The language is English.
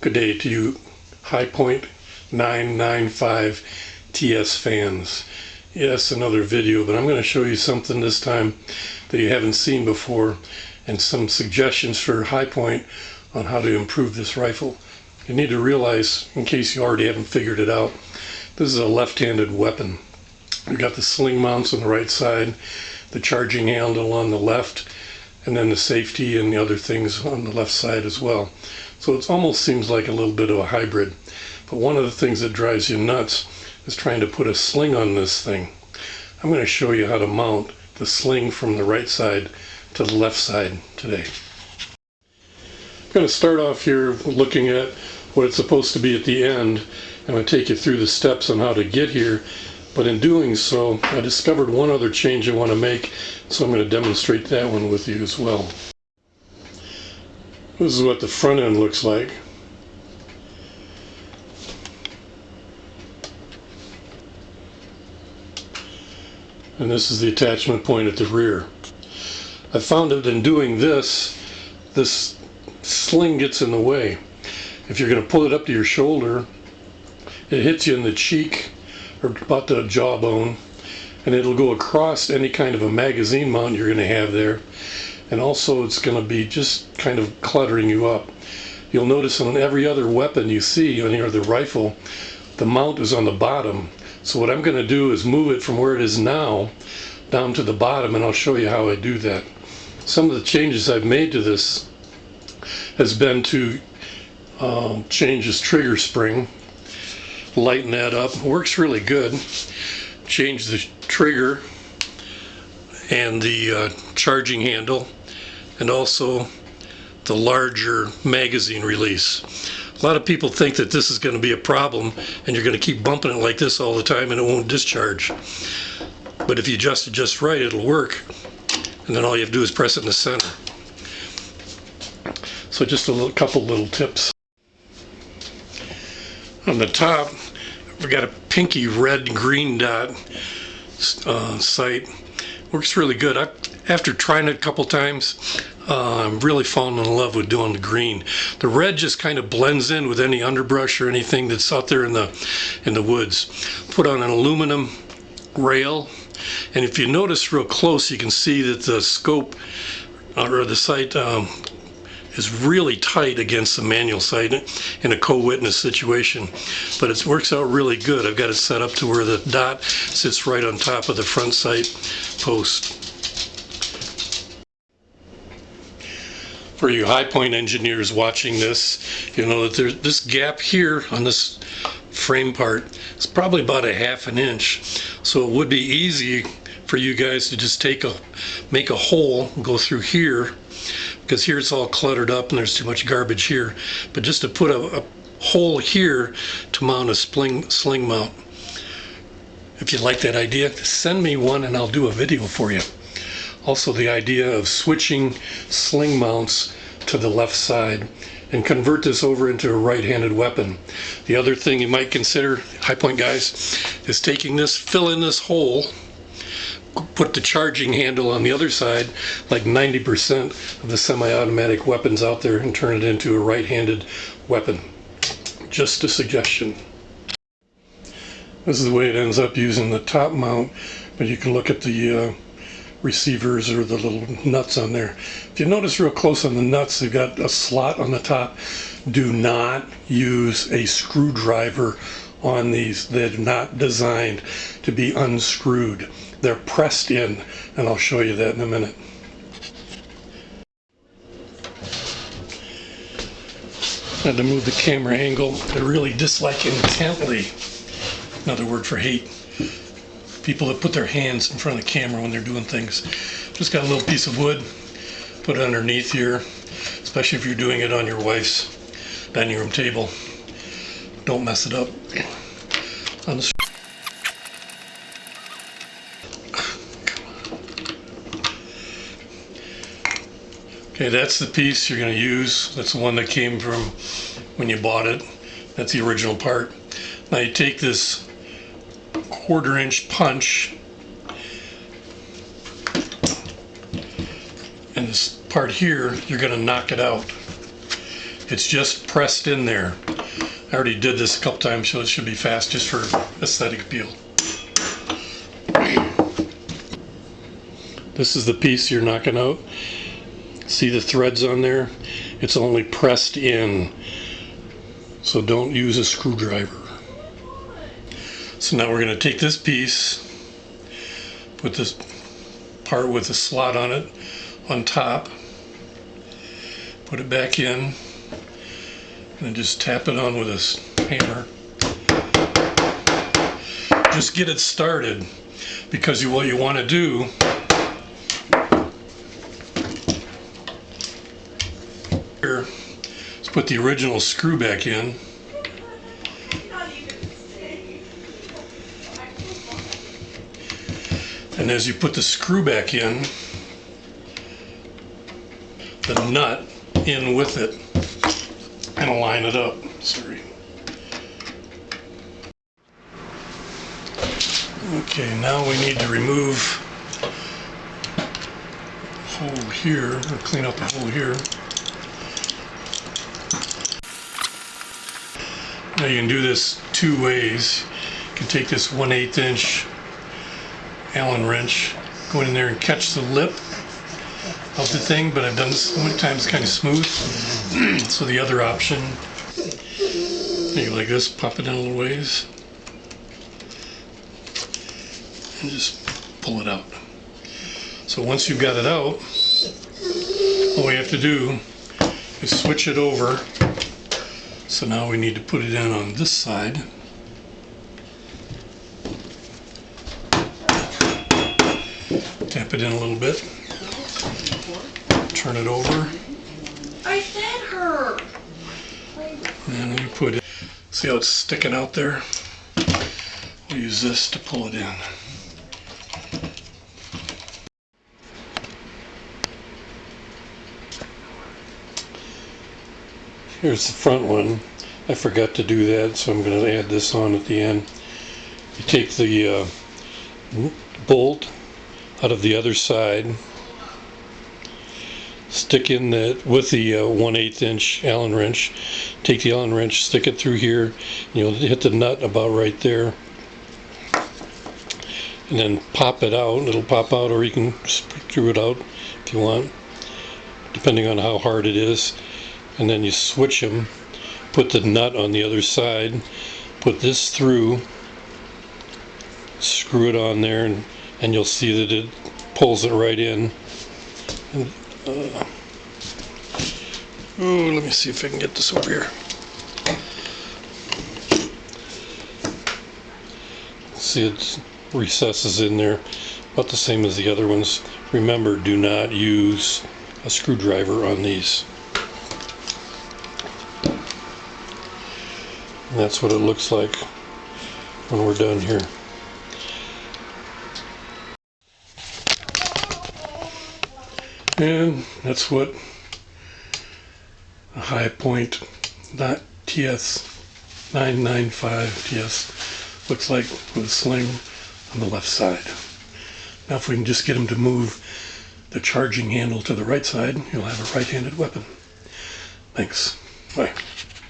Good day to you High Point 995 TS fans. Yes, another video, but I'm going to show you something this time that you haven't seen before and some suggestions for High Point on how to improve this rifle. You need to realize, in case you already haven't figured it out, this is a left-handed weapon. You've got the sling mounts on the right side, the charging handle on the left, and then the safety and the other things on the left side as well. So it almost seems like a little bit of a hybrid. But one of the things that drives you nuts is trying to put a sling on this thing. I'm going to show you how to mount the sling from the right side to the left side today. I'm going to start off here looking at what it's supposed to be at the end. I'm going to take you through the steps on how to get here. But in doing so, I discovered one other change I want to make, so I'm going to demonstrate that one with you as well. This is what the front end looks like. And this is the attachment point at the rear. I found that in doing this, this sling gets in the way. If you're going to pull it up to your shoulder, it hits you in the cheek or about the jawbone, and it'll go across any kind of a magazine mount you're going to have there. And also it's going to be just kind of cluttering you up. You'll notice on every other weapon you see on here, the rifle, the mount is on the bottom. So what I'm going to do is move it from where it is now down to the bottom, and I'll show you how I do that. Some of the changes I've made to this has been to change this trigger spring, lighten that up. It works really good. Change the trigger and the charging handle, and also the larger magazine release. A lot of people think that this is going to be a problem and you're going to keep bumping it like this all the time and it won't discharge. But if you adjust it just right, it'll work. And then all you have to do is press it in the center. So just a couple little tips. On the top, we've got a pinky red green dot sight. Works really good. After trying it a couple times, I'm really falling in love with doing the green. The red just kind of blends in with any underbrush or anything that's out there in the woods. Put on an aluminum rail, and if you notice real close, you can see that the scope or the sight is really tight against the manual sight in a co-witness situation. But it works out really good. I've got it set up to where the dot sits right on top of the front sight post. For you High Point engineers watching this, you know that there's this gap here on this frame part is probably about a ½ an inch. So it would be easy for you guys to just make a hole, go through here, because here it's all cluttered up and there's too much garbage here. But just to put a hole here to mount a sling mount. If you like that idea, send me one and I'll do a video for you. Also, the idea of switching sling mounts to the left side and convert this over into a right-handed weapon. The other thing you might consider, High Point guys, is taking this, fill in this hole, put the charging handle on the other side, like 90% of the semi-automatic weapons out there, and turn it into a right-handed weapon. Just a suggestion. This is the way it ends up using the top mount, but you can look at the receivers or the little nuts on there. If you notice real close on the nuts, they've got a slot on the top. Do not use a screwdriver on these. They're not designed to be unscrewed. They're pressed in, and I'll show you that in a minute. I had to move the camera angle. I really dislike intently, another word for hate, people that put their hands in front of the camera when they're doing things. Just got a little piece of wood, put it underneath here, especially if you're doing it on your wife's dining room table. Don't mess it up. On the Okay, that's the piece you're going to use. That's the one that came from when you bought it. That's the original part. Now you take this 1/4 inch punch, and this part here, you're going to knock it out. It's just pressed in there. I already did this a couple times, so it should be fast just for aesthetic appeal. This is the piece you're knocking out. See the threads on there? It's only pressed in, so don't use a screwdriver. So now we're going to take this piece, put this part with the slot on it on top, put it back in, and then just tap it on with a hammer. Just get it started, because what you want to do here is put the original screw back in. And as you put the screw back in, the nut in with it and line it up. Sorry. Okay, now we need to remove the hole here, or clean up the hole here. Now you can do this two ways. You can take this 1/8 inch Allen wrench, go in there and catch the lip of the thing, but I've done this so many times, it's kind of smooth. So the other option, you like this, pop it in a little ways, and just pull it out. So once you've got it out, all we have to do is switch it over. So now we need to put it in on this side. Tap it in a little bit. Turn it over. I fed her. And then we put it. See how it's sticking out there? We'll use this to pull it in. Here's the front one. I forgot to do that, so I'm going to add this on at the end. You take the bolt out of the other side, stick in that with the 1/8 inch Allen wrench. Take the Allen wrench, stick it through here, and you'll hit the nut about right there, and then pop it out. It'll pop out, or you can screw it out if you want, depending on how hard it is. And then you switch them, put the nut on the other side, put this through, screw it on there, and you'll see that it pulls it right in. And, let me see if I can get this over here. See, it recesses in there, about the same as the other ones. Remember, do not use a screwdriver on these. And that's what it looks like when we're done here. And that's what a high point TS 995 TS looks like with a sling on the left side. Now if we can just get him to move the charging handle to the right side, you'll have a right-handed weapon. Thanks. Bye.